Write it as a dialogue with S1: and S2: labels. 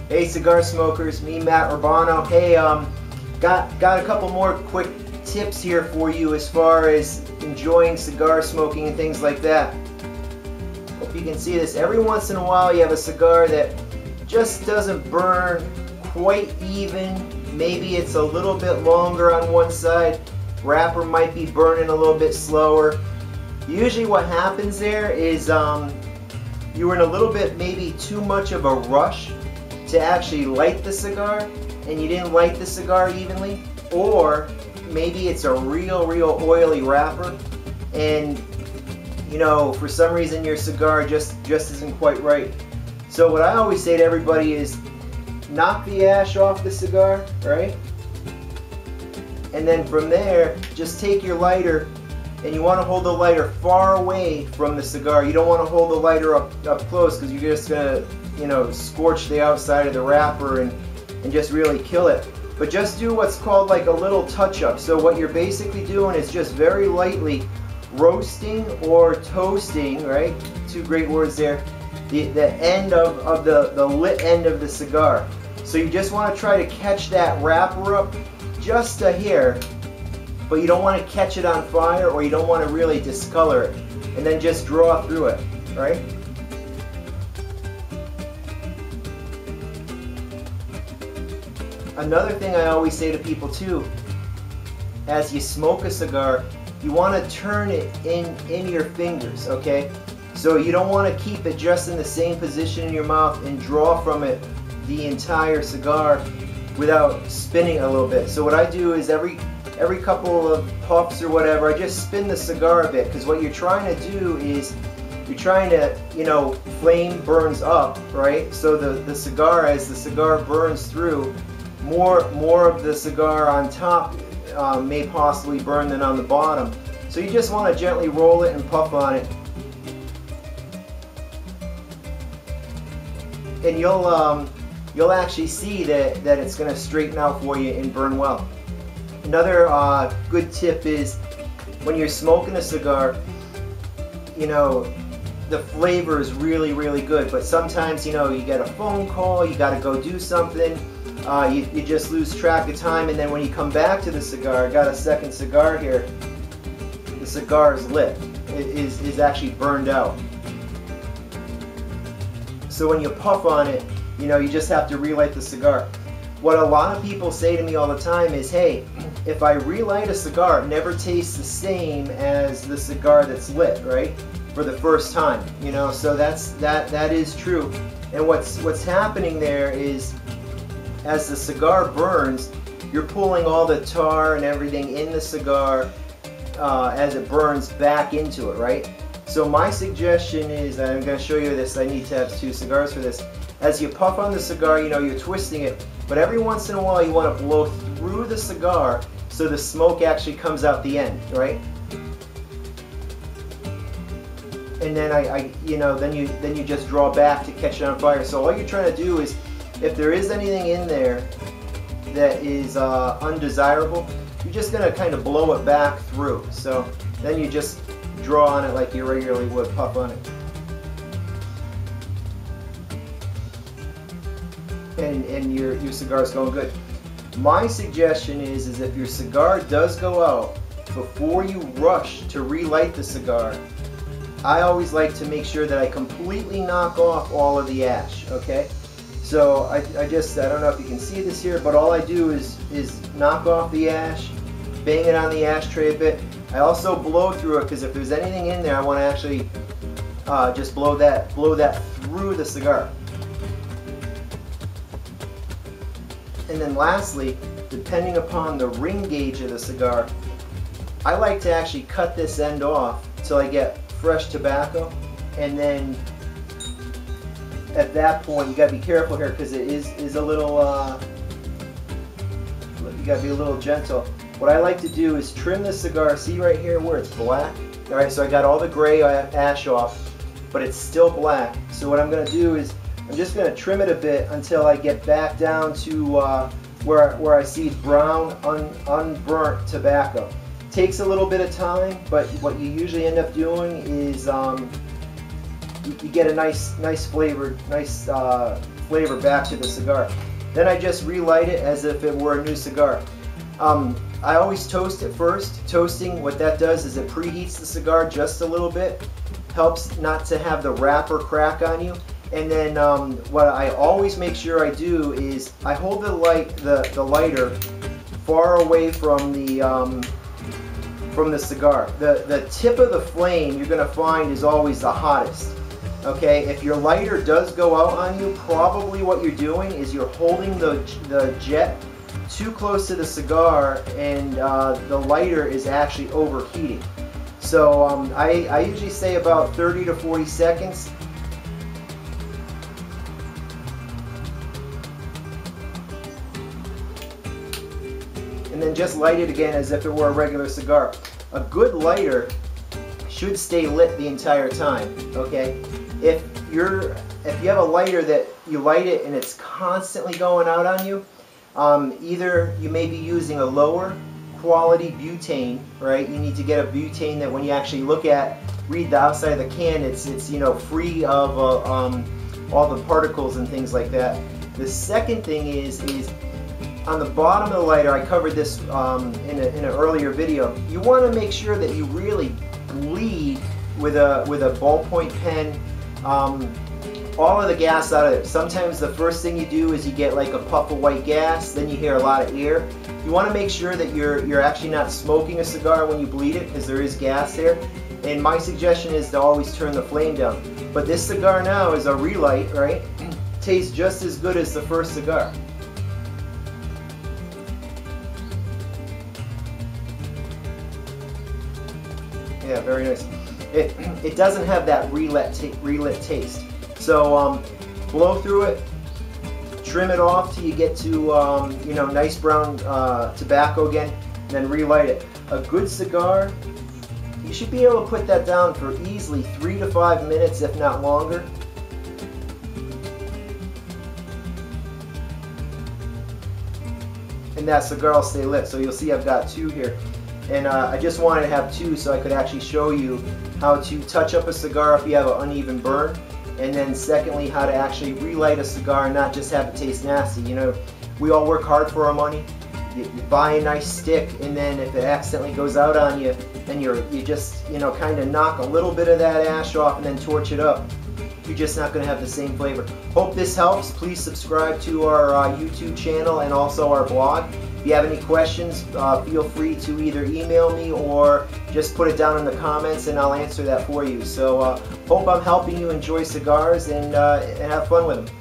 S1: Hey cigar smokers, me Matt Urbano. Hey, got a couple more quick tips here for you as far as enjoying cigar smoking and things like that. Hope you can see this. Every once in a while you have a cigar that just doesn't burn quite even. Maybe it's a little bit longer on one side. Wrapper might be burning a little bit slower. Usually what happens there is you were in a little bit maybe too much of a rush to actually light the cigar and you didn't light the cigar evenly, or maybe it's a real oily wrapper and you know for some reason your cigar just isn't quite right. So what I always say to everybody is knock the ash off the cigar, right? And then from there just take your lighter, and you want to hold the lighter far away from the cigar. You don't want to hold the lighter up close because you're just gonna, you know, scorch the outside of the wrapper and just really kill it. But just do what's called like a little touch-up. So what you're basically doing is just very lightly roasting or toasting, right? Two great words there. The end of the lit end of the cigar. So you just want to try to catch that wrapper up just a hair, but you don't want to catch it on fire or you don't want to really discolor it, and then just draw through it, right? Another thing I always say to people too, as you smoke a cigar, you want to turn it in your fingers, okay? So you don't want to keep it just in the same position in your mouth and draw from it the entire cigar without spinning a little bit. So what I do is every couple of puffs or whatever, I just spin the cigar a bit, because what you're trying to do is you're trying to, you know, flame burns up, right? So the cigar, as the cigar burns through, more of the cigar on top may possibly burn than on the bottom. So you just want to gently roll it and puff on it, and you'll actually see that it's going to straighten out for you and burn well. Another good tip is when you're smoking a cigar, you know, the flavor is really good, but sometimes, you know, you get a phone call, you got to go do something, you just lose track of time, and then when you come back to the cigar, I got a second cigar here, the cigar is lit, it is actually burned out. So when you puff on it, you know, you just have to relight the cigar. What a lot of people say to me all the time is, hey, if I relight a cigar, it never tastes the same as the cigar that's lit, right? For the first time, you know, so that is true. And what's happening there is, as the cigar burns, you're pulling all the tar and everything in the cigar as it burns back into it, right? So my suggestion is, and I'm going to show you this, I need to have two cigars for this. As you puff on the cigar, you know, you're twisting it, but every once in a while you want to blow through the cigar so the smoke actually comes out the end, right? And then you know, then you just draw back to catch it on fire. So all you're trying to do is, if there is anything in there that is undesirable, you're just going to kind of blow it back through. So then you just draw on it like you regularly would puff on it. And your cigar's going good. My suggestion is if your cigar does go out, before you rush to relight the cigar, I always like to make sure that I completely knock off all of the ash, okay? So I don't know if you can see this here, but all I do is knock off the ash, bang it on the ashtray a bit. I also blow through it, because if there's anything in there, I want to actually just blow that through the cigar. And then lastly, depending upon the ring gauge of the cigar, I like to actually cut this end off till I get fresh tobacco, and then at that point you gotta be careful here, because it is a little you gotta be a little gentle. What I like to do is trim the cigar. See right here where it's black? Alright, so I got all the gray ash off, but it's still black. So what I'm gonna do is I'm just going to trim it a bit until I get back down to where I see brown, unburnt tobacco. Takes a little bit of time, but what you usually end up doing is you get a nice flavored, nice flavor back to the cigar. Then I just relight it as if it were a new cigar. I always toast it first. Toasting, what that does is it preheats the cigar just a little bit, helps not to have the wrapper crack on you. And then what I always make sure I do is I hold the lighter far away from the cigar. The tip of the flame you're going to find is always the hottest. Okay, if your lighter does go out on you, probably what you're doing is you're holding the jet too close to the cigar, and the lighter is actually overheating. So I usually say about 30 to 40 seconds. And then just light it again as if it were a regular cigar. A good lighter should stay lit the entire time, okay? If you have a lighter that you light it and it's constantly going out on you, either you may be using a lower quality butane, right? You need to get a butane that when you actually read the outside of the can, it's you know, free of all the particles and things like that. The second thing is on the bottom of the lighter, I covered this in an earlier video. You want to make sure that you really bleed with a ballpoint pen all of the gas out of it. Sometimes the first thing you do is you get like a puff of white gas, then you hear a lot of air. You want to make sure that you're actually not smoking a cigar when you bleed it, because there is gas there. And my suggestion is to always turn the flame down. But this cigar now is a Relight, right? Tastes just as good as the first cigar. Yeah, very nice. It doesn't have that relit taste. So blow through it, trim it off till you get to you know, nice brown tobacco again, and then relight it. A good cigar, you should be able to put that down for easily 3 to 5 minutes, if not longer. And that cigar will stay lit. So you'll see I've got 2 here. And I just wanted to have 2 so I could actually show you how to touch up a cigar if you have an uneven burn. And then secondly, how to actually relight a cigar and not just have it taste nasty. You know, we all work hard for our money. You buy a nice stick, and then if it accidentally goes out on you, then you just, you know, kind of knock a little bit of that ash off and then torch it up. You're just not going to have the same flavor. Hope this helps. Please subscribe to our YouTube channel and also our blog. If you have any questions, feel free to either email me or just put it down in the comments and I'll answer that for you. So hope I'm helping you enjoy cigars and have fun with them.